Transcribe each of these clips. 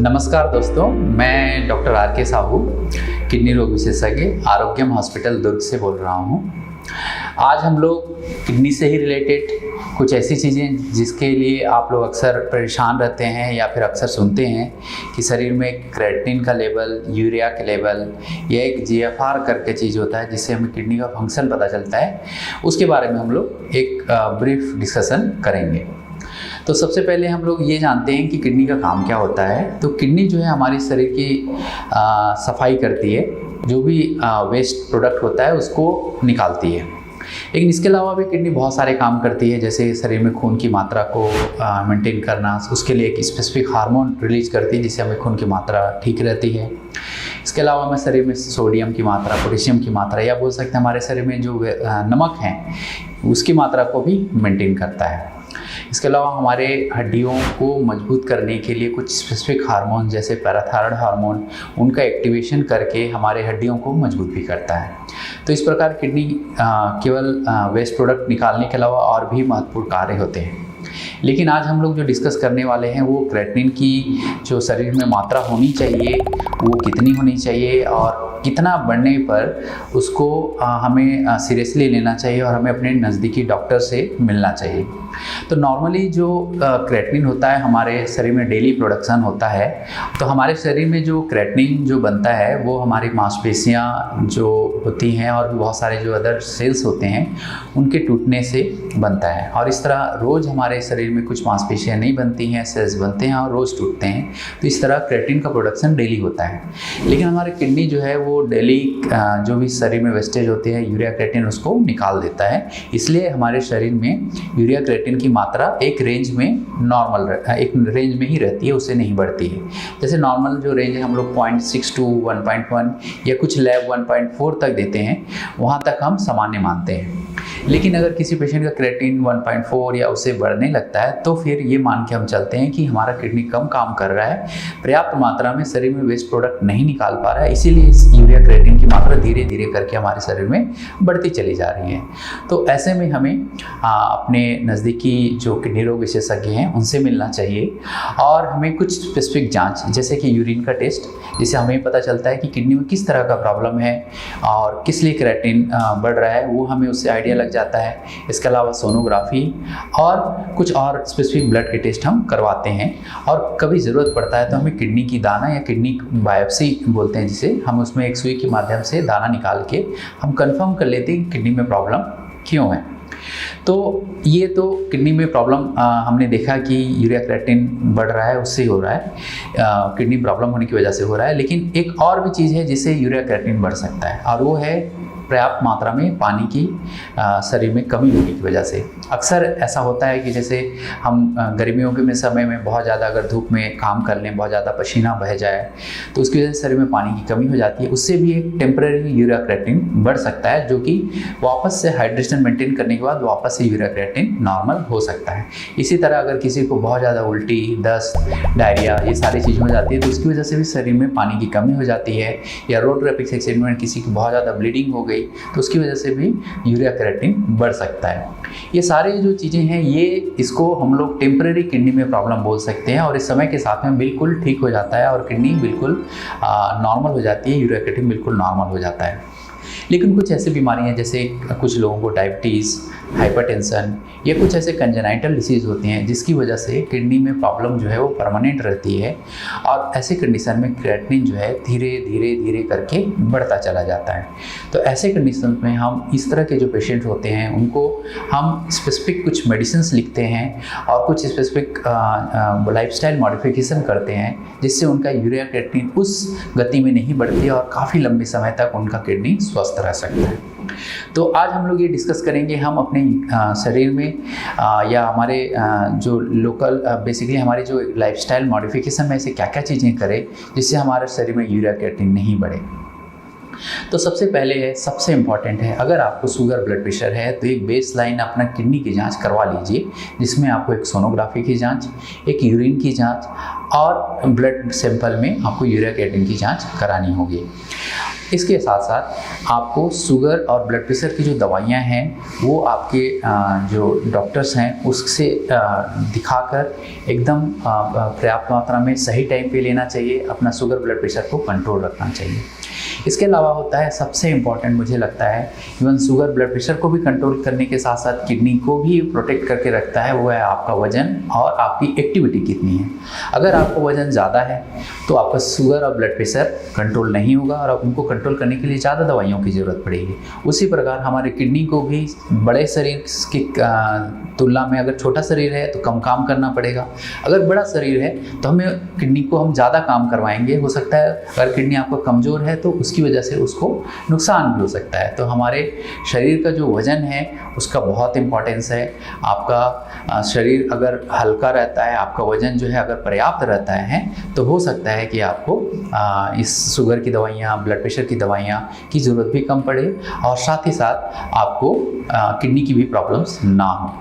नमस्कार दोस्तों, मैं डॉक्टर आर के साहू, किडनी रोग विशेषज्ञ, आरोग्यम हॉस्पिटल दुर्ग से बोल रहा हूँ। आज हम लोग किडनी से ही रिलेटेड कुछ ऐसी चीज़ें जिसके लिए आप लोग अक्सर परेशान रहते हैं या फिर अक्सर सुनते हैं कि शरीर में क्रेटिनिन का लेवल, यूरिया का लेवल या एक जीएफआर करके चीज़ होता है जिससे हमें किडनी का फंक्शन पता चलता है, उसके बारे में हम लोग एक ब्रीफ डिस्कशन करेंगे। तो सबसे पहले हम लोग ये जानते हैं कि किडनी का काम क्या होता है। तो किडनी जो है हमारे शरीर की सफाई करती है, जो भी वेस्ट प्रोडक्ट होता है उसको निकालती है। लेकिन इसके अलावा भी किडनी बहुत सारे काम करती है, जैसे शरीर में खून की मात्रा को मेंटेन करना, उसके लिए एक स्पेसिफिक हार्मोन रिलीज करती है जिससे हमें खून की मात्रा ठीक रहती है। इसके अलावा हमें शरीर में सोडियम की मात्रा, पोटेशियम की मात्रा या बोल सकते हैं हमारे शरीर में जो नमक है उसकी मात्रा को भी मेंटेन करता है। इसके अलावा हमारे हड्डियों को मजबूत करने के लिए कुछ स्पेसिफिक हार्मोन जैसे पैराथायरॉयड हार्मोन, उनका एक्टिवेशन करके हमारे हड्डियों को मजबूत भी करता है। तो इस प्रकार किडनी केवल वेस्ट प्रोडक्ट निकालने के अलावा और भी महत्वपूर्ण कार्य होते हैं। लेकिन आज हम लोग जो डिस्कस करने वाले हैं वो क्रेटिनिन की जो शरीर में मात्रा होनी चाहिए वो कितनी होनी चाहिए और कितना बढ़ने पर उसको हमें सीरियसली लेना चाहिए और हमें अपने नज़दीकी डॉक्टर से मिलना चाहिए। तो नॉर्मली जो क्रेटिनिन होता है हमारे शरीर में डेली प्रोडक्शन होता है। तो हमारे शरीर में जो क्रेटिनिन जो बनता है वो हमारी मांसपेशियाँ जो होती हैं और भी बहुत सारे जो अदर सेल्स होते हैं उनके टूटने से बनता है। और इस तरह रोज़ हमारे शरीर में कुछ मांसपेशियाँ नहीं बनती हैं, सेल्स बनते हैं और रोज़ टूटते हैं। तो इस तरह क्रेटिनिन का प्रोडक्शन डेली होता है। लेकिन हमारे किडनी जो है वो डेली जो भी शरीर में वेस्टेज होती है यूरिया क्रेटिनिन उसको निकाल देता है। इसलिए हमारे शरीर में यूरिया क्रेटिनिन की मात्रा एक रेंज में एक रेंज में ही रहती है, उससे नहीं बढ़ती है। जैसे नॉर्मल जो रेंज है हम लोग 0.6 to 1.1 या कुछ लैब 1.4 तक देते हैं, वहाँ तक हम सामान्य मानते हैं। लेकिन अगर किसी पेशेंट का क्रेटिनिन 1.4 या उससे बढ़ने लगता है तो फिर ये मान के हम चलते हैं कि हमारा किडनी कम काम कर रहा है, पर्याप्त मात्रा में शरीर में वेस्ट प्रोडक्ट नहीं निकाल पा रहा है, इसीलिए इस यूरिया क्रेटिनिन की मात्रा धीरे धीरे करके हमारे शरीर में बढ़ती चली जा रही है। तो ऐसे में हमें अपने नज़दीकी जो किडनी रोग विशेषज्ञ हैं उनसे मिलना चाहिए और हमें कुछ स्पेसिफिक जाँच जैसे कि यूरिन का टेस्ट, जिससे हमें पता चलता है कि किडनी में किस तरह का प्रॉब्लम है और किस लिए क्रेटिनिन बढ़ रहा है, वो हमें उससे आइडिया लग जाता है। इसके अलावा सोनोग्राफी और कुछ और स्पेसिफिक ब्लड के टेस्ट हम करवाते हैं और कभी ज़रूरत पड़ता है तो हमें किडनी की दाना या किडनी बायोप्सी बोलते हैं, जिसे हम उसमें एक सुई के माध्यम से दाना निकाल के हम कंफर्म कर लेते हैं कि किडनी में प्रॉब्लम क्यों है। तो ये तो किडनी में प्रॉब्लम हमने देखा कि यूरिया क्रेटिनिन बढ़ रहा है उससे हो रहा है, किडनी प्रॉब्लम होने की वजह से हो रहा है। लेकिन एक और भी चीज़ है जिससे यूरिया क्रेटिनिन बढ़ सकता है और वो है पर्याप्त मात्रा में पानी की शरीर में कमी होने की वजह से। अक्सर ऐसा होता है कि जैसे हम गर्मियों के समय में बहुत ज़्यादा अगर धूप में काम कर लें, बहुत ज़्यादा पसीना बह जाए तो उसकी वजह से शरीर में पानी की कमी हो जाती है, उससे भी एक टेम्परेरी यूरिया क्रेटिनिन बढ़ सकता है, जो कि वापस से हाइड्रेशन मेंटेन करने के बाद वापस से यूरिया क्रेटिनिन नॉर्मल हो सकता है। इसी तरह अगर किसी को बहुत ज़्यादा उल्टी, दस्त, डायरिया ये सारी चीज़ें हो जाती है तो उसकी वजह से भी शरीर में पानी की कमी हो जाती है। या रोड ट्रैफिक एक्सीडेंट में किसी की बहुत ज़्यादा ब्लीडिंग हो गई तो उसकी वजह से भी यूरिया क्रेटिनिन बढ़ सकता है। ये सारे जो चीज़ें हैं ये इसको हम लोग टेम्परेरी किडनी में प्रॉब्लम बोल सकते हैं और इस समय के साथ में बिल्कुल ठीक हो जाता है और किडनी बिल्कुल नॉर्मल हो जाती है, यूरिया क्रेटिनिन बिल्कुल नॉर्मल हो जाता है। लेकिन कुछ ऐसी बीमारियां जैसे कुछ लोगों को डायबिटीज़, हाइपरटेंशन या कुछ ऐसे कंजेनाइटल डिसीज़ होती हैं जिसकी वजह से किडनी में प्रॉब्लम जो है वो परमानेंट रहती है और ऐसे कंडीशन में क्रेटिनिन जो है धीरे धीरे धीरे करके बढ़ता चला जाता है। तो ऐसे कंडीशन में हम इस तरह के जो पेशेंट होते हैं उनको हम स्पेसिफिक कुछ मेडिसिन्स लिखते हैं और कुछ स्पेसिफिक लाइफस्टाइल मॉडिफिकेशन करते हैं जिससे उनका यूरिया क्रेटिनिन उस गति में नहीं बढ़ती और काफ़ी लंबे समय तक उनका किडनी स्वस्थ रह सकता है। तो आज हम लोग ये डिस्कस करेंगे हम अपने शरीर में या हमारे जो लोकल बेसिकली हमारी जो लाइफस्टाइल मॉडिफिकेशन में ऐसे क्या क्या चीज़ें करें जिससे हमारे शरीर में यूरिया क्रेटिनिन नहीं बढ़े। तो सबसे पहले है, सबसे इम्पॉर्टेंट है, अगर आपको शुगर ब्लड प्रेशर है तो एक बेस लाइन अपना किडनी की जांच करवा लीजिए, जिसमें आपको एक सोनोग्राफी की जांच, एक यूरिन की जांच और ब्लड सैंपल में आपको यूरिया क्रिएटिनिन की जांच करानी होगी। इसके साथ साथ आपको शुगर और ब्लड प्रेशर की जो दवाइयाँ हैं वो आपके जो डॉक्टर्स हैं उससे दिखाकर एकदम पर्याप्त मात्रा में सही टाइम पे लेना चाहिए। अपना शुगर ब्लड प्रेशर को कंट्रोल रखना चाहिए। इसके अलावा होता है सबसे इम्पॉर्टेंट, मुझे लगता है इवन शुगर ब्लड प्रेशर को भी कंट्रोल करने के साथ साथ किडनी को भी प्रोटेक्ट करके रखता है, वो है आपका वजन और आपकी एक्टिविटी कितनी है। अगर आपको वजन ज़्यादा है तो आपका शुगर और ब्लड प्रेशर कंट्रोल नहीं होगा और उनको कंट्रोल करने के लिए ज़्यादा दवाइयों की ज़रूरत पड़ेगी। उसी प्रकार हमारे किडनी को भी बड़े शरीर की तुलना में अगर छोटा शरीर है तो कम काम करना पड़ेगा, अगर बड़ा शरीर है तो हमें किडनी को हम ज़्यादा काम करवाएंगे। हो सकता है अगर किडनी आपका कमज़ोर है तो उसकी वजह से उसको नुकसान भी हो सकता है। तो हमारे शरीर का जो वज़न है उसका बहुत इम्पोर्टेंस है। आपका शरीर अगर हल्का रहता है, आपका वज़न जो है अगर पर्याप्त रहता है तो हो सकता है कि आपको इस शुगर की दवाइयाँ, ब्लड प्रेशर की दवाइयाँ की ज़रूरत भी कम पड़े और साथ ही साथ आपको किडनी की भी प्रॉब्लम्स ना हो।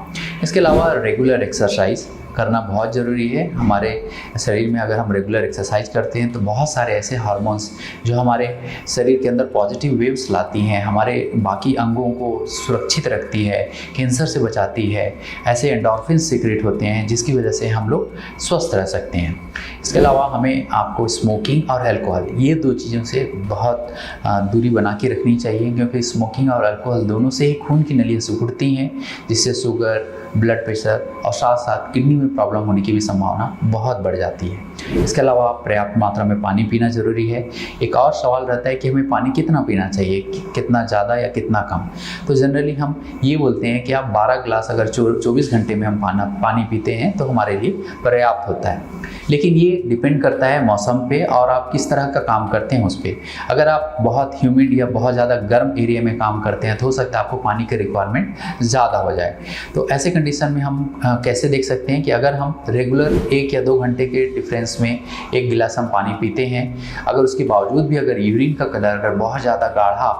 इसके अलावा रेगुलर एक्सरसाइज करना बहुत ज़रूरी है। हमारे शरीर में अगर हम रेगुलर एक्सरसाइज करते हैं तो बहुत सारे ऐसे हार्मोन्स जो हमारे शरीर के अंदर पॉजिटिव वेव्स लाती हैं, हमारे बाकी अंगों को सुरक्षित रखती है, कैंसर से बचाती है, ऐसे एंडोर्फिन सीक्रेट होते हैं जिसकी वजह से हम लोग स्वस्थ रह सकते हैं। इसके अलावा हमें आपको स्मोकिंग और अल्कोहल, ये दो चीज़ों से बहुत दूरी बना के रखनी चाहिए, क्योंकि स्मोकिंग और अल्कोहल दोनों से ही खून की नलियाँ सिकुड़ती हैं, जिससे शुगर, ब्लड प्रेशर और साथ साथ किडनी में प्रॉब्लम होने की भी संभावना बहुत बढ़ जाती है। इसके अलावा पर्याप्त मात्रा में पानी पीना ज़रूरी है। एक और सवाल रहता है कि हमें पानी कितना पीना चाहिए, कितना ज़्यादा या कितना कम। तो जनरली हम ये बोलते हैं कि आप 12 ग्लास अगर 24 घंटे में हम पानी पीते हैं तो हमारे लिए पर्याप्त होता है। लेकिन ये डिपेंड करता है मौसम पे और आप किस तरह का काम करते हैं उस पर। अगर आप बहुत ह्यूमिड या बहुत ज़्यादा गर्म एरिया में काम करते हैं तो हो सकता है आपको पानी की रिक्वायरमेंट ज़्यादा हो जाए। तो ऐसे कंडीशन में हम कैसे देख सकते हैं कि अगर हम रेगुलर 1 या 2 घंटे के डिफरेंस में 1 गिलास हम पानी पीते हैं, अगर उसके बावजूद भी अगर यूरिन का कलर अगर बहुत ज़्यादा गाढ़ा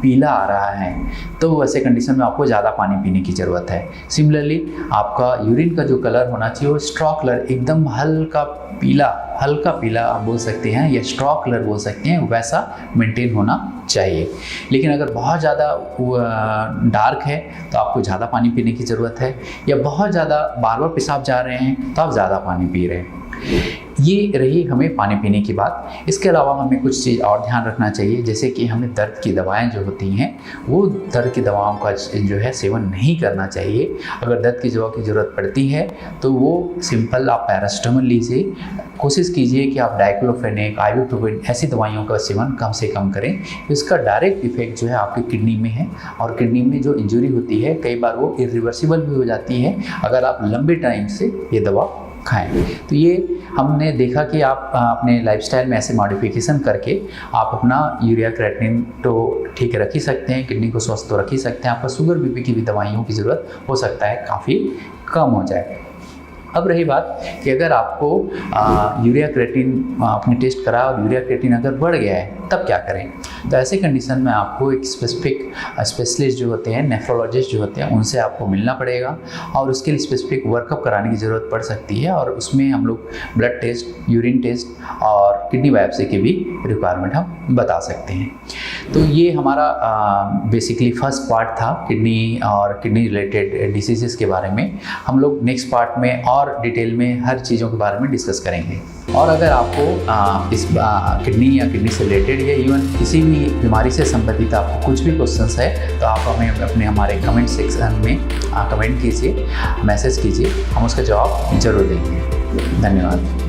पीला आ रहा है तो वैसे कंडीशन में आपको ज़्यादा पानी पीने की ज़रूरत है। सिमिलरली आपका यूरिन का जो कलर होना चाहिए वो स्ट्रॉ कलर, एकदम हल्का पीला आप बोल सकते हैं या स्ट्रॉ कलर बोल सकते हैं, वैसा मेंटेन होना चाहिए। लेकिन अगर बहुत ज़्यादा डार्क है तो आपको ज़्यादा पानी पीने की ज़रूरत है, या बहुत ज़्यादा बार बार पेशाब जा रहे हैं तो आप ज़्यादा पानी पी रहे हैं। ये रही हमें पानी पीने की बात। इसके अलावा हमें कुछ चीज़ और ध्यान रखना चाहिए, जैसे कि हमें दर्द की दवाएं जो होती हैं वो दर्द की दवाओं का जो है सेवन नहीं करना चाहिए। अगर दर्द की दवा की ज़रूरत पड़ती है तो वो सिंपल आप पैरासिटामोल लीजिए। कोशिश कीजिए कि आप डाइक्लोफेनेक, आइबुप्रोफेन ऐसी दवाइयों का सेवन कम से कम करें। इसका डायरेक्ट इफेक्ट जो है आपकी किडनी में है और किडनी में जो इंजरी होती है कई बार वो इरिवर्सिबल भी हो जाती है अगर आप लंबे टाइम से ये दवा खाएं। तो ये हमने देखा कि आप अपने लाइफस्टाइल में ऐसे मॉडिफिकेशन करके आप अपना यूरिया क्रिएटिनिन तो ठीक रख ही सकते हैं, किडनी को स्वस्थ तो रख ही सकते हैं। आपका शुगर बीपी की भी दवाइयों की ज़रूरत हो सकता है काफ़ी कम हो जाए। अब रही बात कि अगर आपको यूरिया क्रिएटिनिन आपने टेस्ट करा और यूरिया क्रिएटिनिन अगर बढ़ गया है तब क्या करें। तो ऐसे कंडीशन में आपको एक स्पेसिफिक स्पेशलिस्ट जो होते हैं, नेफ्रोलॉजिस्ट जो होते हैं, उनसे आपको मिलना पड़ेगा और उसके लिए स्पेसिफिक वर्कअप कराने की ज़रूरत पड़ सकती है। और उसमें हम लोग ब्लड टेस्ट, यूरिन टेस्ट और किडनी बायोप्सी की भी रिक्वायरमेंट हम बता सकते हैं। तो ये हमारा बेसिकली फर्स्ट पार्ट था किडनी और किडनी रिलेटेड डिसीज़ के बारे में। हम लोग नेक्स्ट पार्ट में और डिटेल में हर चीज़ों के बारे में डिस्कस करेंगे। और अगर आपको इस किडनी या किडनी से रिलेटेड या इवन किसी भी बीमारी से संबंधित आपको कुछ भी क्वेश्चंस है तो आप हमें हमारे कमेंट सेक्शन में कमेंट कीजिए, मैसेज कीजिए, हम उसका जवाब जरूर देंगे। धन्यवाद।